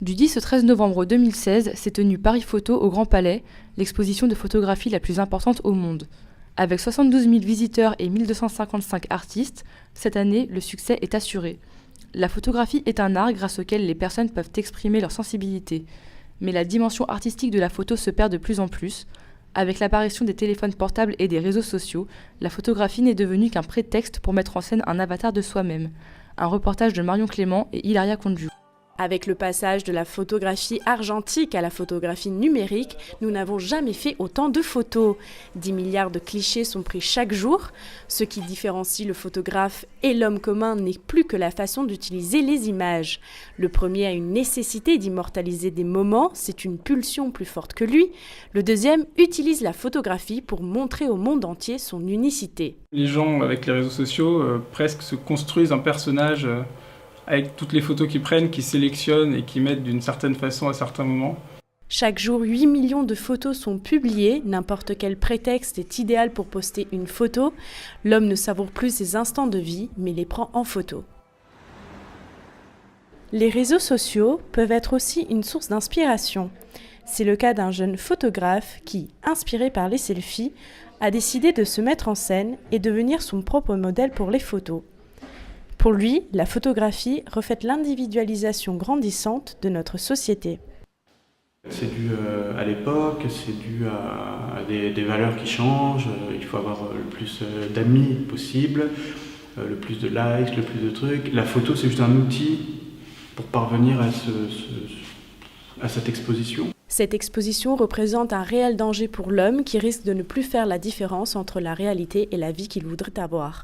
Du 10 au 13 novembre 2016 s'est tenue Paris Photo au Grand Palais, l'exposition de photographie la plus importante au monde. Avec 72 000 visiteurs et 1255 artistes, cette année, le succès est assuré. La photographie est un art grâce auquel les personnes peuvent exprimer leur sensibilité. Mais la dimension artistique de la photo se perd de plus en plus. Avec l'apparition des téléphones portables et des réseaux sociaux, la photographie n'est devenue qu'un prétexte pour mettre en scène un avatar de soi-même. Un reportage de Marion Clément et Hilaria Condju. Avec le passage de la photographie argentique à la photographie numérique, nous n'avons jamais fait autant de photos. 10 milliards de clichés sont pris chaque jour. Ce qui différencie le photographe et l'homme commun n'est plus que la façon d'utiliser les images. Le premier a une nécessité d'immortaliser des moments, c'est une pulsion plus forte que lui. Le deuxième utilise la photographie pour montrer au monde entier son unicité. Les gens, avec les réseaux sociaux, presque se construisent un personnage avec toutes les photos qu'ils prennent, qu'ils sélectionnent et qu'ils mettent d'une certaine façon à certains moments. Chaque jour, 8 millions de photos sont publiées. N'importe quel prétexte est idéal pour poster une photo. L'homme ne savoure plus ses instants de vie, mais les prend en photo. Les réseaux sociaux peuvent être aussi une source d'inspiration. C'est le cas d'un jeune photographe qui, inspiré par les selfies, a décidé de se mettre en scène et devenir son propre modèle pour les photos. Pour lui, la photographie reflète l'individualisation grandissante de notre société. C'est dû à l'époque, c'est dû à des valeurs qui changent. Il faut avoir le plus d'amis possible, le plus de likes, le plus de trucs. La photo, c'est juste un outil pour parvenir à cette exposition. Cette exposition représente un réel danger pour l'homme qui risque de ne plus faire la différence entre la réalité et la vie qu'il voudrait avoir.